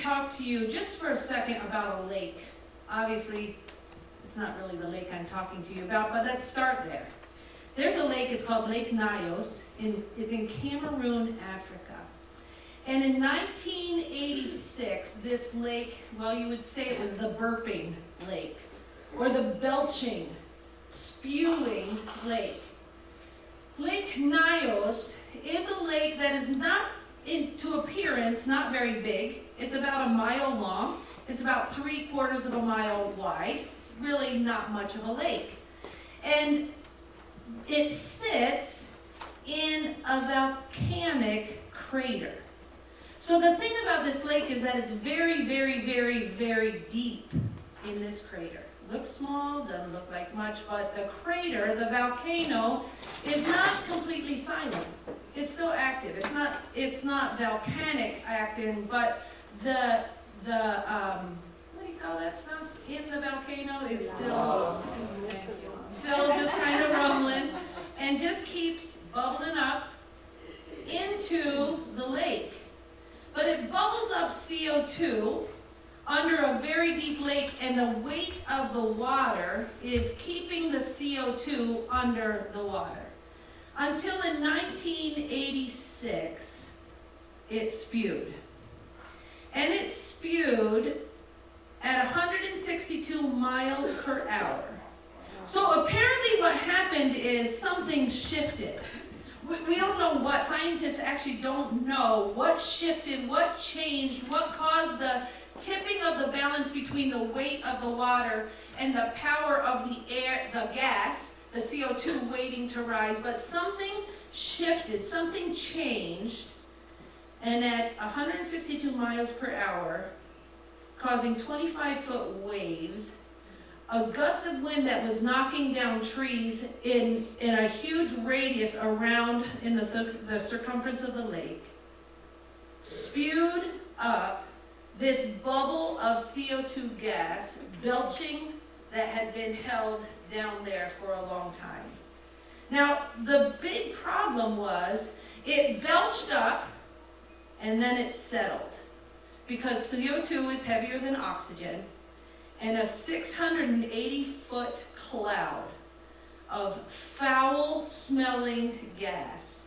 talk to you just for a second about a lake. Obviously, it's not really the lake I'm talking to you about, but let's start there. There's a lake, it's called Lake Nyos, it's in Cameroon, Africa. And in 1986, this lake, well, you would say it was the Burping Lake, or the belching, spewing lake. Lake Nyos is a lake that is not, to appearance, not very big. It's about a mile long. It's about 3/4 of a mile wide. Really not much of a lake. And it sits in a volcanic crater. So the thing about this lake is that it's very, very, very, very deep in this crater. Looks small, doesn't look like much, but the crater, the volcano, is not completely silent. It's still active. It's not volcanic acting, but the what do you call that stuff in the volcano is still just kind of rumbling and just keeps bubbling up into the lake. But it bubbles up CO2 under a very deep lake, and the weight of the water is keeping the CO2 under the water. Until in 1986, it spewed. And it spewed at 162 miles per hour. So apparently what happened is something shifted. We don't know what. Scientists actually don't know what shifted, what changed, what caused the tipping of the balance between the weight of the water and the power of the air, the gas, the CO2 waiting to rise. But something shifted, something changed, and at 162 miles per hour, causing 25-foot waves, a gust of wind that was knocking down trees in a huge radius around in the circumference of the lake, spewed up this bubble of CO2 gas, belching, that had been held down there for a long time. Now, the big problem was it belched up and then it settled, because CO2 is heavier than oxygen, and a 680-foot cloud of foul-smelling gas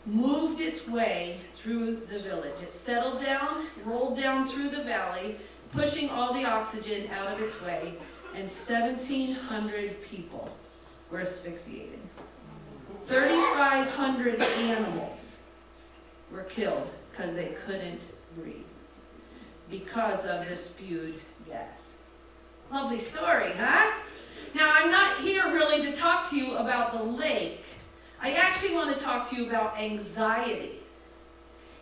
moved its way through the village. It settled down, rolled down through the valley, pushing all the oxygen out of its way, and 1,700 people were asphyxiated. 3,500 animals were killed because they couldn't breathe because of the spewed gas. Lovely story, huh? Now, I'm not here really to talk to you about the lake. I actually want to talk to you about anxiety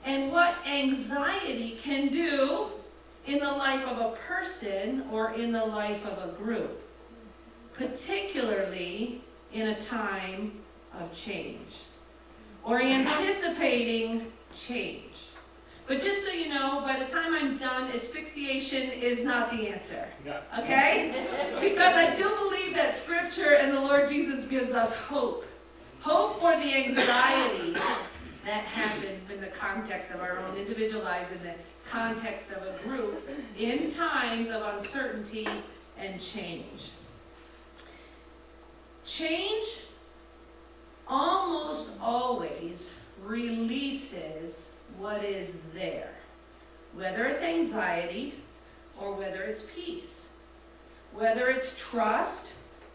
and what anxiety can do in the life of a person or in the life of a group, particularly in a time of change or anticipating change. But just so you know, by the time I'm done, asphyxiation is not the answer, okay? Because I do believe that Scripture and the Lord Jesus gives us hope. Hope for the anxiety that happen in the context of our own individual lives, in the context of a group, in times of uncertainty and change. Change almost always releases what is there, whether it's anxiety or whether it's peace, whether it's trust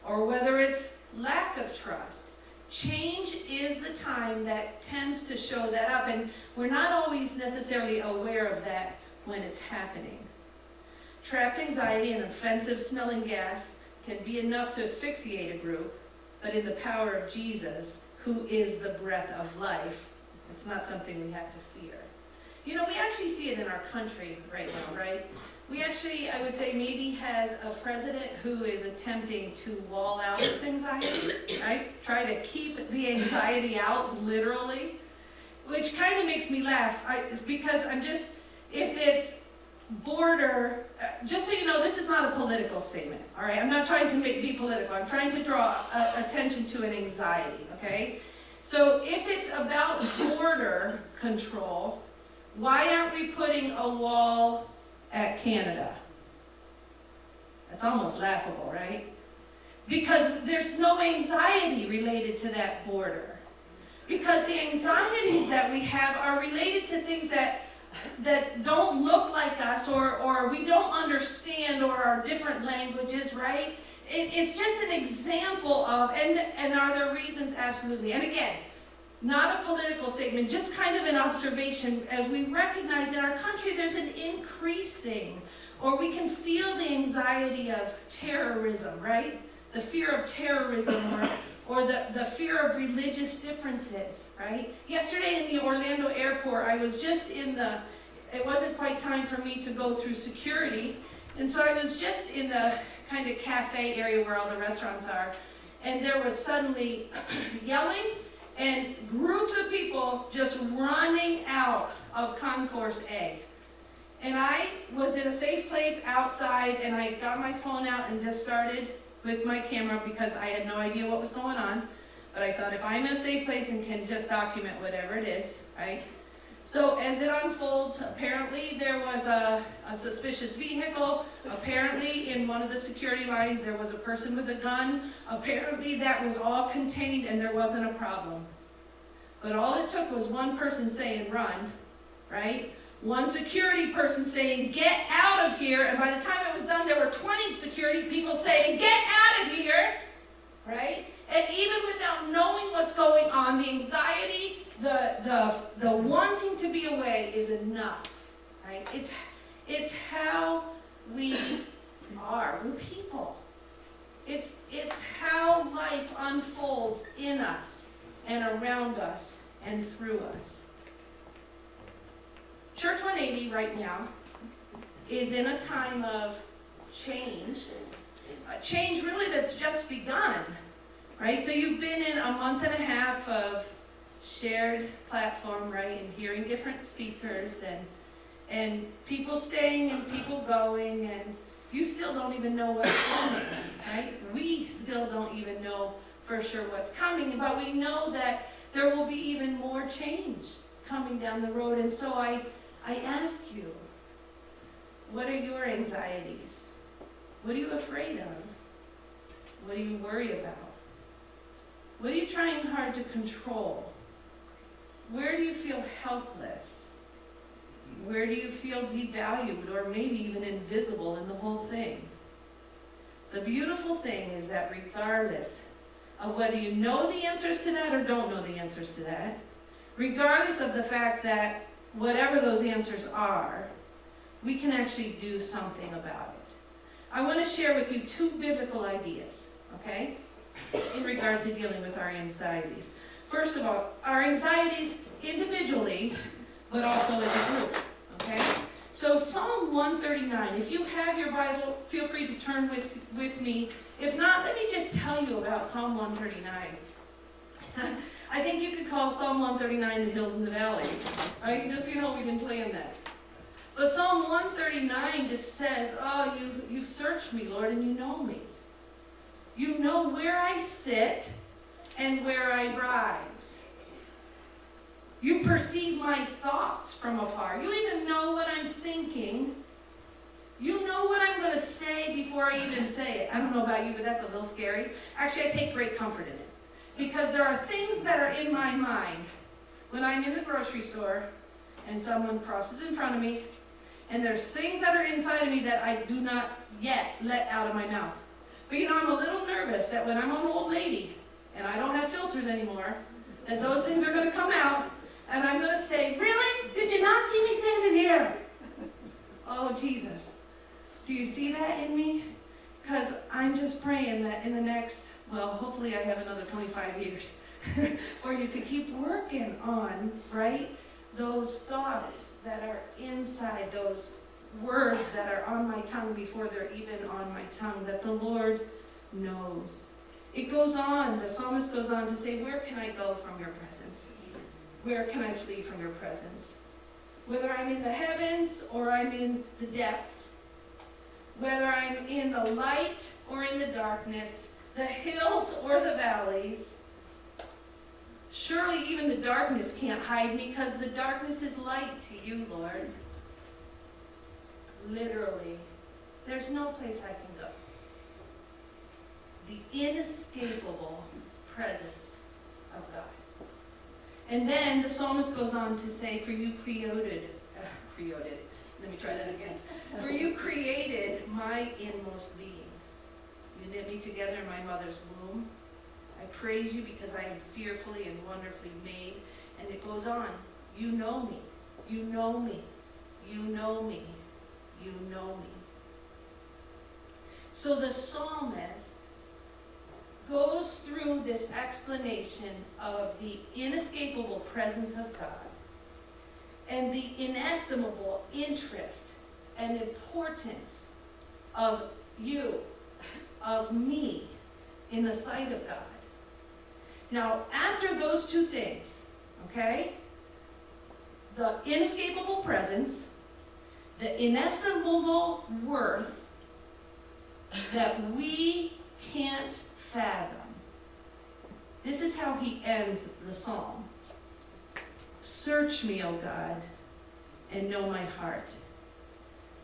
or whether it's lack of trust. Change is the time that tends to show that up, and we're not always necessarily aware of that when it's happening. Trapped anxiety and offensive smelling gas can be enough to asphyxiate a group, but in the power of Jesus, who is the breath of life, it's not something we have to fear. You know, we actually see it in our country right now, right? We actually, I would say, maybe has a president who is attempting to wall out his anxiety, right? Try to keep the anxiety out, literally, which kind of makes me laugh. Because if it's border, just so you know, this is not a political statement, all right? I'm not trying to be political. I'm trying to draw attention to an anxiety, okay? So if it's about border control, Why aren't we putting a wall at Canada? That's almost laughable, right? Because there's no anxiety related to that border. Because the anxieties that we have are related to things that don't look like us, or we don't understand, or are different languages, right? It's just an example of, and are there reasons? Absolutely. And again, not a political statement, just kind of an observation as we recognize in our country there's an increasing, or we can feel the anxiety of terrorism, right? The fear of terrorism, or the fear of religious differences, right? Yesterday in the Orlando airport, I was just it wasn't quite time for me to go through security, and so I was just in the kind of cafe area where all the restaurants are, and there was suddenly yelling and groups of people just running out of Concourse A. And I was in a safe place outside, and I got my phone out and just started with my camera because I had no idea what was going on. But I thought, if I'm in a safe place and can just document whatever it is, right? So as it unfolds, apparently there was a suspicious vehicle. Apparently in one of the security lines there was a person with a gun. Apparently that was all contained and there wasn't a problem. But all it took was one person saying run, right? One security person saying get out of here, and by the time it was done there were 20 security people saying get out of here, right? And even without knowing what's going on, the anxiety, the wanting to be away is enough, right? It's how we are. We're people. It's how life unfolds in us and around us and through us. Church 180 right now is in a time of change. A change really that's just begun, right? So you've been in a month and a half of shared platform, right? And hearing different speakers and people staying and people going, and you still don't even know what's coming, right? We still don't even know for sure what's coming, but we know that there will be even more change coming down the road. And so I ask you, what are your anxieties? What are you afraid of? What do you worry about? What are you trying hard to control? Where do you feel helpless? Where do you feel devalued or maybe even invisible in the whole thing? The beautiful thing is that regardless of whether you know the answers to that or don't know the answers to that, regardless of the fact that whatever those answers are, we can actually do something about it. I want to share with you two biblical ideas, okay, in regard to dealing with our anxieties. First of all, our anxieties individually, but also as a group, okay? So Psalm 139, if you have your Bible, feel free to turn with me. If not, let me just tell you about Psalm 139. I think you could call Psalm 139 the hills and the valleys, right? Just so you know, we've been playing that. But Psalm 139 just says, oh, you've searched me, Lord, and you know me. You know where I sit and where I rise. You perceive my thoughts from afar. You even know what I'm thinking. You know what I'm going to say before I even say it. I don't know about you, but that's a little scary. Actually, I take great comfort in it. Because there are things that are in my mind when I'm in the grocery store and someone crosses in front of me, and there's things that are inside of me that I do not yet let out of my mouth. But you know, I'm a little nervous that when I'm an old lady and I don't have filters anymore, that those things are going to come out, and I'm going to say, really? Did you not see me standing here? Oh, Jesus. Do you see that in me? Because I'm just praying that in the next, well, hopefully I have another 25 years for you to keep working on, right, those thoughts that are inside, those words that are on my tongue before they're even on my tongue, that the Lord knows. It goes on, the psalmist goes on to say, where can I go from your presence? Where can I flee from your presence? Whether I'm in the heavens or I'm in the depths, whether I'm in the light or in the darkness, the hills or the valleys, Surely even the darkness can't hide me, because the darkness is light to you, Lord. Literally, there's no place I can go. The inescapable presence of God. And then the psalmist goes on to say, for you let me try that again. For you created my inmost being. You knit me together in my mother's womb. I praise you because I am fearfully and wonderfully made. And it goes on. You know me. You know me. You know me. You know me. So the psalmist goes through this explanation of the inescapable presence of God and the inestimable interest and importance of you, of me, in the sight of God. Now, after those two things, okay, the inescapable presence, the inestimable worth that we can't fathom. This is how he ends the psalm. Search me, O God, and know my heart.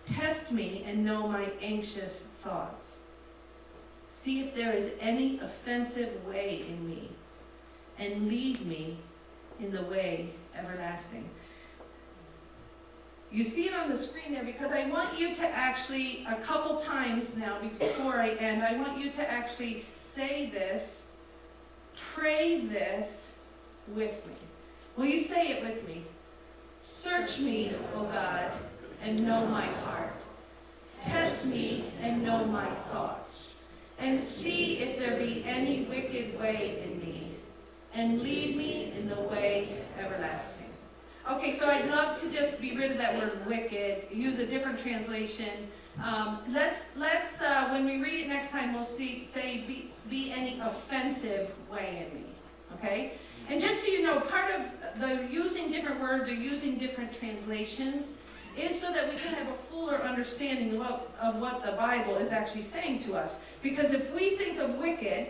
Test me and know my anxious thoughts. See if there is any offensive way in me, and lead me in the way everlasting. You see it on the screen there because I want you to actually, a couple times now before I end, I want you to actually say this, pray this with me. Will you say it with me? Search me, O God, and know my heart. Test me and know my thoughts. And see if there be any wicked way in me, and lead me in the way everlasting. Okay, so I'd love to just be rid of that word wicked, use a different translation. Let's when we read it next time, we'll say be any offensive way in me, okay? And just so you know, part of the using different words or using different translations is so that we can have a fuller understanding of what the Bible is actually saying to us. Because if we think of wicked,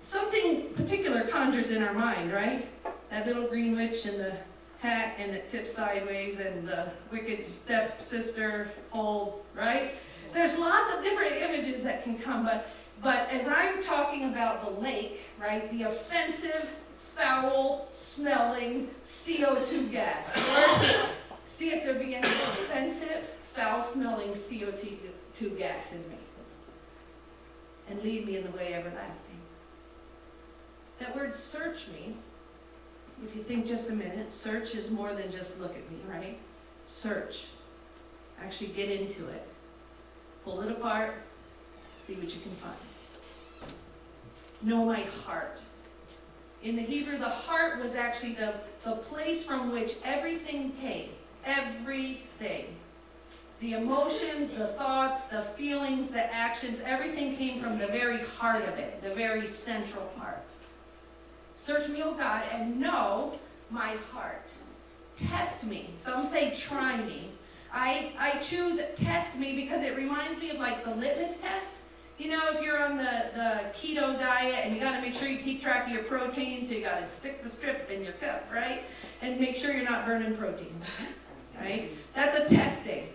something particular conjures in our mind, right? That little green witch and the hat and it tips sideways and the wicked stepsister old, right? There's lots of different images that can come, but as I'm talking about the lake, right, the offensive, foul smelling CO2 gas. Lord, see if there be any offensive, foul smelling CO2 gas in me. And lead me in the way everlasting. That word search me, if you think just a minute, search is more than just look at me, right? Search. Actually get into it. Pull it apart. See what you can find. Know my heart. In the Hebrew, the heart was actually the place from which everything came. Everything. The emotions, the thoughts, the feelings, the actions, everything came from the very heart of it, the very central part. Search me, O God, and know my heart. Test me. Some say try me. I choose test me because it reminds me of like the litmus test. You know, if you're on the keto diet and you got to make sure you keep track of your protein, so you got to stick the strip in your cup, right? And make sure you're not burning proteins, right? That's a testing.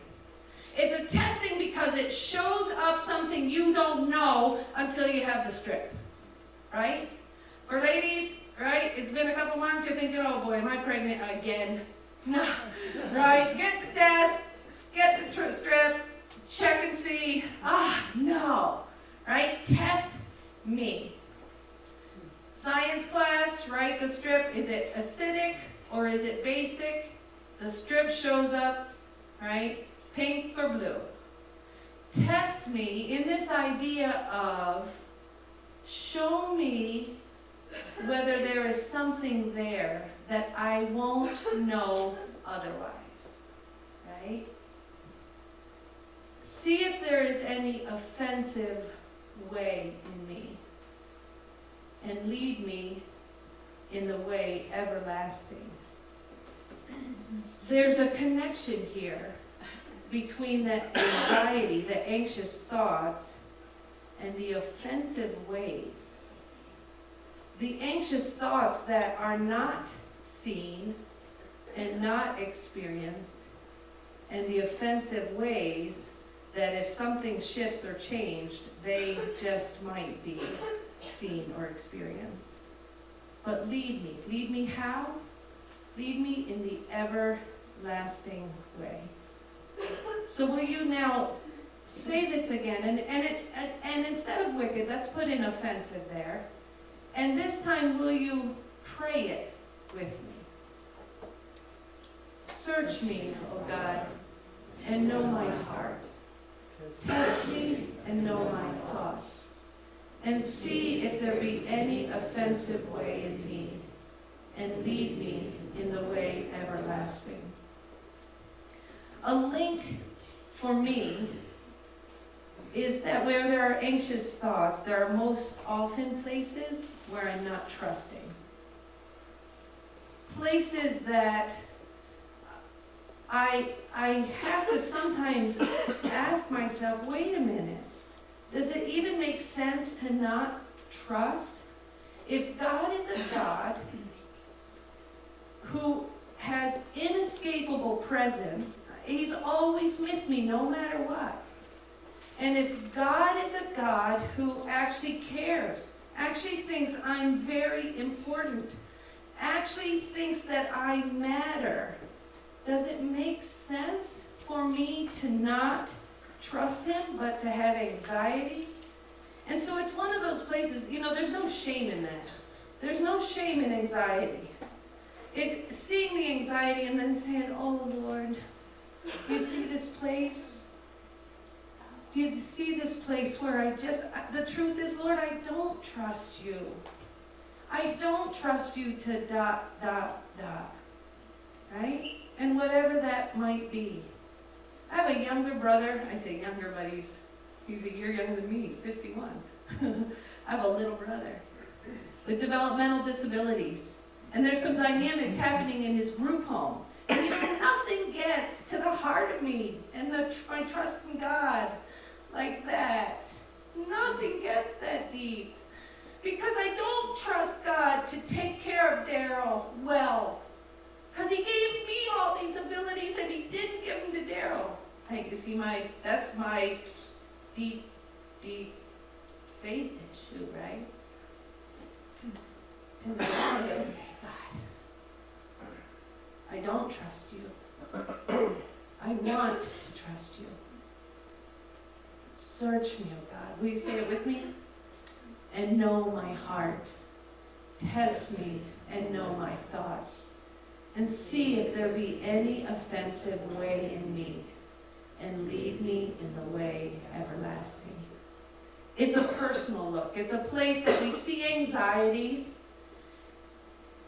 It's a testing because it shows up something you don't know until you have the strip, right? For ladies, right, it's been a couple months, you're thinking, oh boy, am I pregnant again? No, right? Get the test, get the strip, check and see. No, right? Test me. Science class, right? The strip, is it acidic or is it basic? The strip shows up, right? Pink or blue. Test me in this idea of show me whether there is something there that I won't know otherwise, right? See if there is any offensive way in me, and lead me in the way everlasting. There's a connection here between the anxiety, the anxious thoughts, and the offensive ways the anxious thoughts that are not seen and not experienced, and the offensive ways that if something shifts or changed, they just might be seen or experienced. But lead me. Lead me how? Lead me in the everlasting way. So will you now say this again? And instead of wicked, let's put in offensive there. And this time, will you pray it with me? Search me, O God, and know my heart. Test me and know my thoughts. And see if there be any offensive way in me, and lead me in the way everlasting. A link for me is that where there are anxious thoughts, there are most often places where I'm not trusting. Places that I have to sometimes ask myself, wait a minute, does it even make sense to not trust? If God is a God who has inescapable presence, he's always with me no matter what. And if God is a God who actually cares, actually thinks I'm very important, actually thinks that I matter, does it make sense for me to not trust him, but to have anxiety? And so it's one of those places, there's no shame in that. There's no shame in anxiety. It's seeing the anxiety and then saying, oh Lord, you see this place? You see this place where the truth is, Lord, I don't trust you. I don't trust you to ... Right? And whatever that might be. I have a younger brother. I say younger, but he's a year younger than me. He's 51. I have a little brother with developmental disabilities. And there's some dynamics happening in his group home. And nothing gets to the heart of me and my trust in God like that. Nothing gets that deep. Because I don't trust God to take care of Daryl well. Because he gave me all these abilities and he didn't give them to Daryl. You see, that's my deep, deep faith issue, right? And I say, okay, God, I don't trust you. I want to trust you. Search me, O God. Will you say it with me? And know my heart. Test me and know my thoughts. And see if there be any offensive way in me, and lead me in the way everlasting. It's a personal look. It's a place that we see anxieties.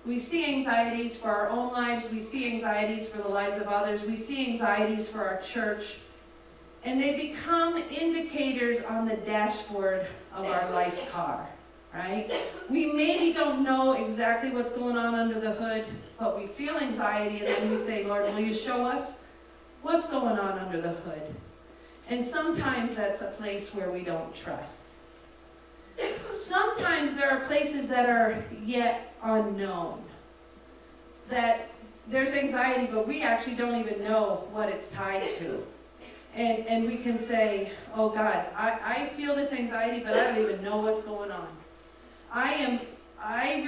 We see anxieties for our own lives. We see anxieties for the lives of others. We see anxieties for our church. And they become indicators on the dashboard of our life car, right? We maybe don't know exactly what's going on under the hood, but we feel anxiety, and then we say, Lord, will you show us what's going on under the hood? And sometimes that's a place where we don't trust. Sometimes there are places that are yet unknown, that there's anxiety, but we actually don't even know what it's tied to. And we can say, oh God, I feel this anxiety, but I don't even know what's going on. I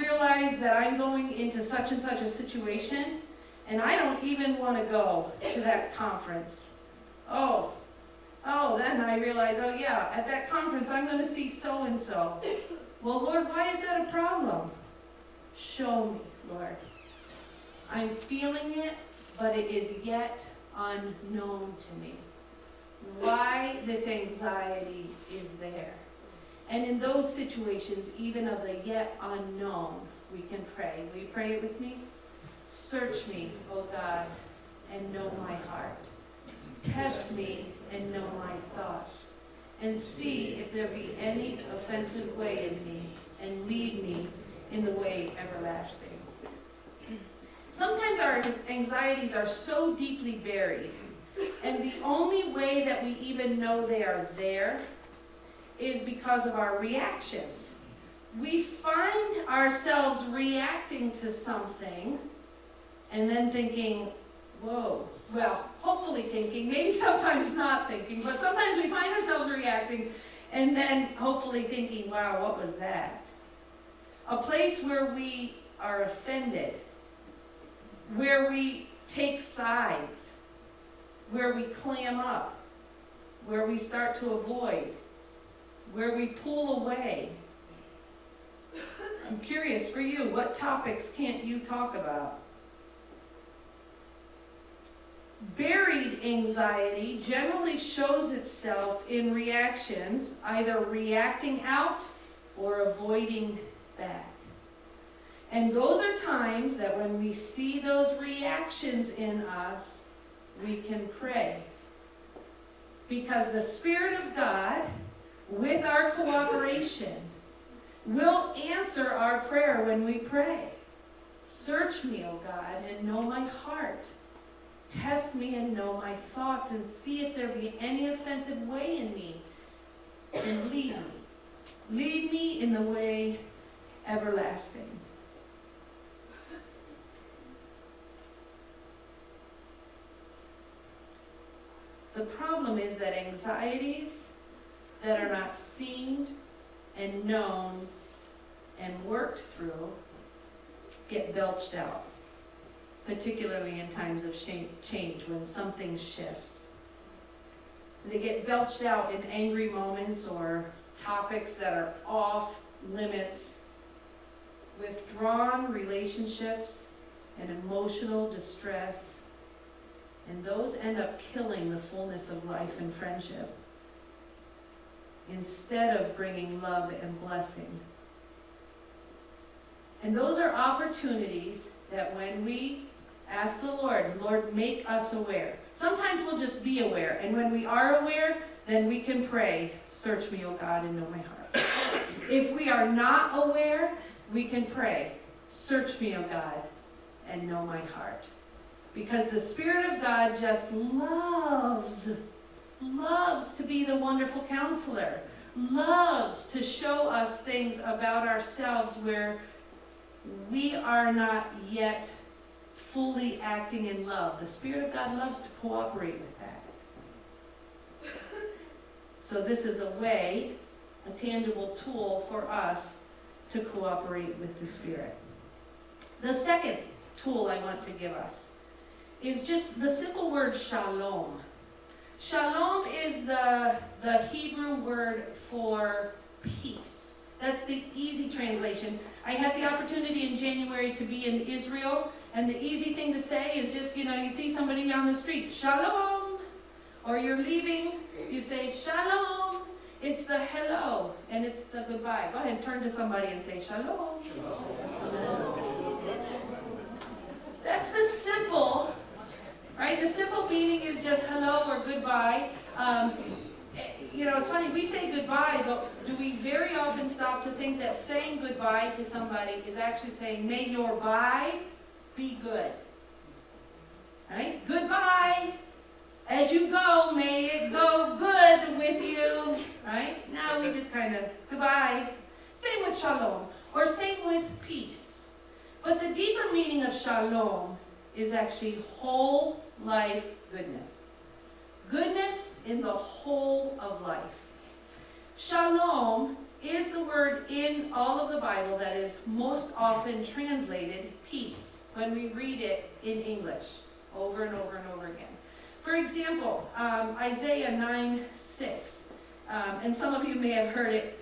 realize that I'm going into such and such a situation, and I don't even want to go to that conference. Then I realize, at that conference I'm going to see so-and-so. Well, Lord, why is that a problem? Show me, Lord. I'm feeling it, but it is yet unknown to me. Why this anxiety is there. And in those situations, even of the yet unknown, we can pray. Will you pray it with me? Search me, O God, and know my heart. Test me and know my thoughts. And see if there be any offensive way in me, and lead me in the way everlasting. Sometimes our anxieties are so deeply buried, and the only way that we even know they are there is because of our reactions. we find ourselves reacting to something and then thinking, whoa, well, hopefully thinking, maybe sometimes not thinking, but sometimes we find ourselves reacting and then hopefully thinking, wow, what was that? A place where we are offended, where we take sides, where we clam up, where we start to avoid, where we pull away. I'm curious for you, what topics can't you talk about? Buried anxiety generally shows itself in reactions, either reacting out or avoiding back. And those are times that when we see those reactions in us, we can pray. Because the Spirit of God, with our cooperation, will answer our prayer when we pray. Search me, O God, and know my heart. Test me and know my thoughts, and see if there be any offensive way in me, and lead me. Lead me in the way everlasting. The problem is that anxieties that are not seen and known and worked through get belched out, particularly in times of change, when something shifts. They get belched out in angry moments or topics that are off limits, withdrawn relationships, and emotional distress. And those end up killing the fullness of life and friendship, instead of bringing love and blessing. And those are opportunities that when we ask the Lord, Lord, make us aware. Sometimes we'll just be aware. And when we are aware, then we can pray, search me, O God, and know my heart. If we are not aware, we can pray, search me, O God, and know my heart. Because the Spirit of God just loves to be the wonderful counselor, loves to show us things about ourselves where we are not yet fully acting in love. The Spirit of God loves to cooperate with that. So this is a way, a tangible tool for us to cooperate with the Spirit. The second tool I want to give us is just the simple word shalom. Shalom is the Hebrew word for peace. That's the easy translation. I had the opportunity in January to be in Israel, and the easy thing to say is just, you see somebody down the street, shalom, or you're leaving, you say shalom. It's the hello, and it's the goodbye. Go ahead and turn to somebody and say shalom. Shalom. That's the simple, right? The simple meaning is just hello or goodbye. It's funny, we say goodbye, but do we very often stop to think that saying goodbye to somebody is actually saying, may your bye be good. Right? Goodbye. As you go, may it go good with you. Right? Now we just kind of, goodbye. Same with shalom, or same with peace. But the deeper meaning of shalom is actually whole life goodness. Goodness in the whole of life. Shalom is the word in all of the Bible that is most often translated peace when we read it in English over and over and over again. For example, Isaiah 9:6, and some of you may have heard it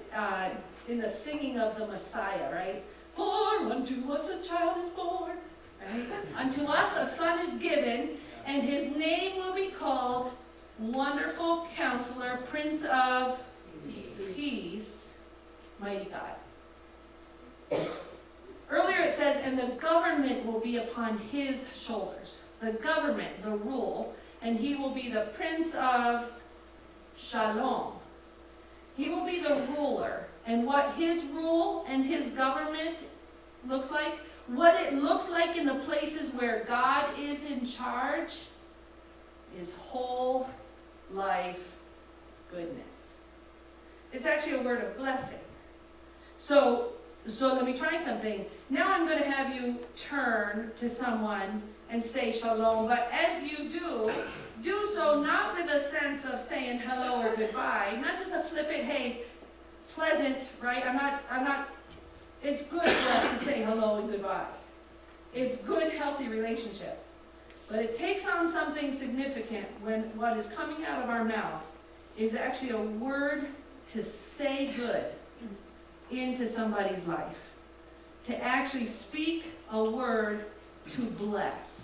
in the singing of the Messiah, right? For unto us a child is born, right? Unto us a son is given, and his name will be called Wonderful Counselor, Prince of Peace, Mighty God. Earlier it says, and the government will be upon his shoulders. The government, the rule, and he will be the Prince of Shalom. He will be the ruler. And what his rule and his government looks like, what it looks like in the places where God is in charge, is whole life goodness. It's actually a word of blessing. So So let me try something. Now I'm going to have you turn to someone and say shalom. But as you do so not with a sense of saying hello or goodbye, not just a flippant, hey, pleasant, right? I'm not, it's good for us to say hello and goodbye. It's good, healthy relationship. But it takes on something significant when what is coming out of our mouth is actually a word to say good into somebody's life. To actually speak a word to bless.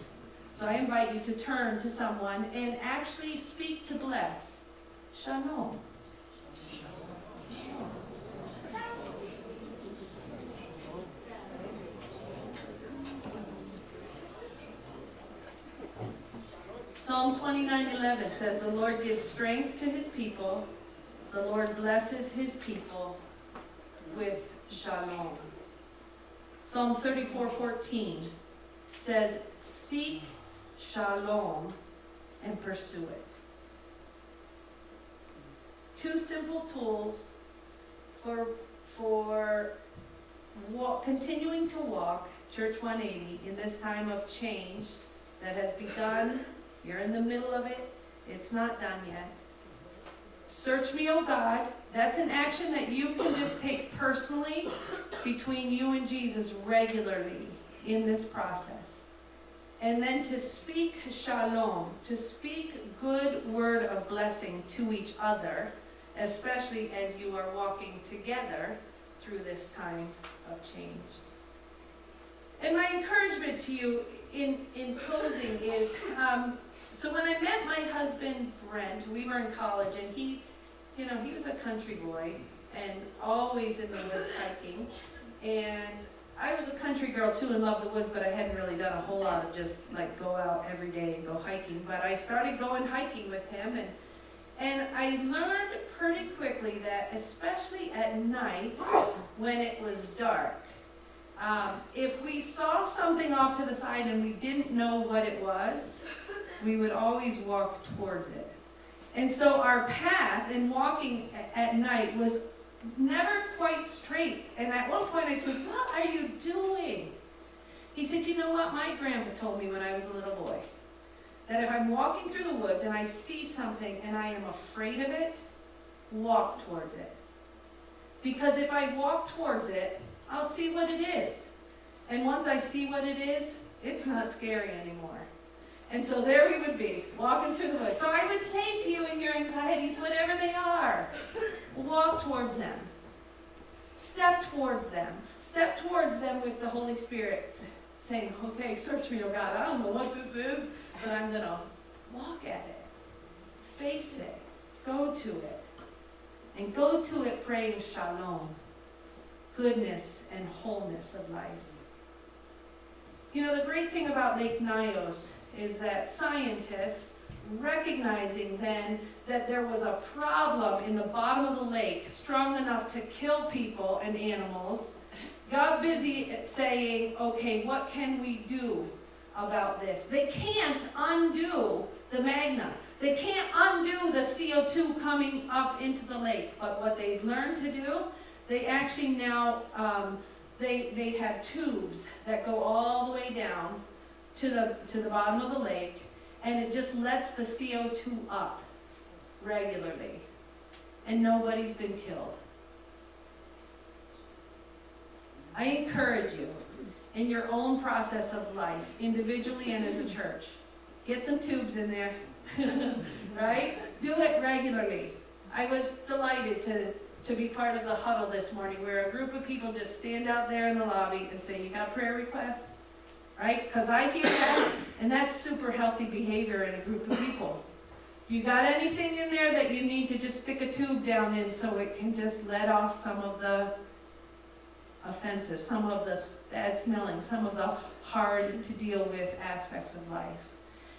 So I invite you to turn to someone and actually speak to bless. Shalom. Psalm 29:11 says, the Lord gives strength to his people. The Lord blesses his people with shalom. Psalm 34:14 says, seek shalom and pursue it. Two simple tools for continuing to walk Church 180 in this time of change that has begun. You're in the middle of it. It's not done yet. Search me, O God. That's an action that you can just take personally between you and Jesus regularly in this process. And then to speak shalom, to speak good word of blessing to each other, especially as you are walking together through this time of change. And my encouragement to you in closing is, so when I met my husband, Brent, we were in college, and he was a country boy and always in the woods hiking. And I was a country girl too and loved the woods, but I hadn't really done a whole lot of just like go out every day and go hiking. But I started going hiking with him, and I learned pretty quickly that especially at night when it was dark, if we saw something off to the side and we didn't know what it was, we would always walk towards it. And so our path in walking at night was never quite straight. And at one point I said, what are you doing? He said, you know what? My grandpa told me when I was a little boy that if I'm walking through the woods and I see something and I am afraid of it, walk towards it. Because if I walk towards it, I'll see what it is. And once I see what it is, it's not scary anymore. And so there we would be, walking through the woods. So I would say to you in your anxieties, whatever they are, walk towards them. Step towards them. Step towards them with the Holy Spirit, saying, okay, search me, oh God, I don't know what this is, but I'm going to walk at it. Face it. Go to it. And go to it praying shalom, goodness and wholeness of life. You know, the great thing about Lake Nyos is that scientists, recognizing then that there was a problem in the bottom of the lake strong enough to kill people and animals, got busy at saying, okay, what can we do about this? They can't undo the magma. They can't undo the CO2 coming up into the lake. But what they've learned to do, they actually now, they have tubes that go all the way down to the bottom of the lake, and it just lets the CO2 up regularly, and nobody's been killed. I encourage you in your own process of life, individually and as a church, get some tubes in there, right? Do it regularly. I was delighted to be part of the huddle this morning where a group of people just stand out there in the lobby and say, you got prayer requests? Right? Because I hear that, and that's super healthy behavior in a group of people. You got anything in there that you need to just stick a tube down in so it can just let off some of the offensive, some of the bad smelling, some of the hard to deal with aspects of life.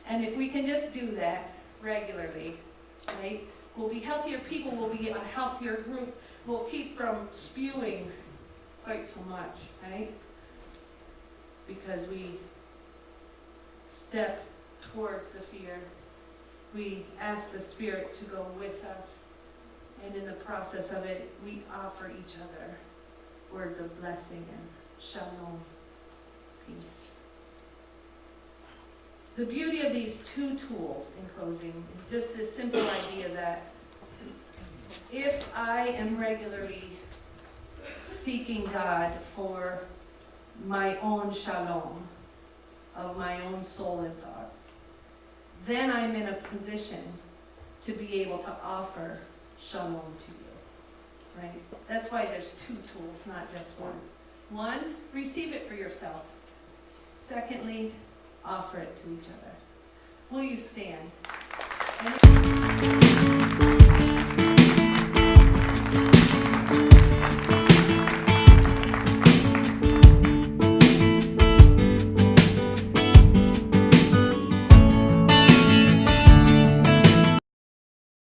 And if we can just do that regularly, right, we'll be healthier people, we'll be a healthier group, we'll keep from spewing quite so much, right? Because we step towards the fear. We ask the Spirit to go with us. And in the process of it, we offer each other words of blessing and shalom, peace. The beauty of these two tools, in closing, is just this simple idea that if I am regularly seeking God for my own shalom of my own soul and thoughts, then I'm in a position to be able to offer shalom to you, right? That's why there's two tools, not just one. One, receive it for yourself. Secondly, offer it to each other. Will you stand?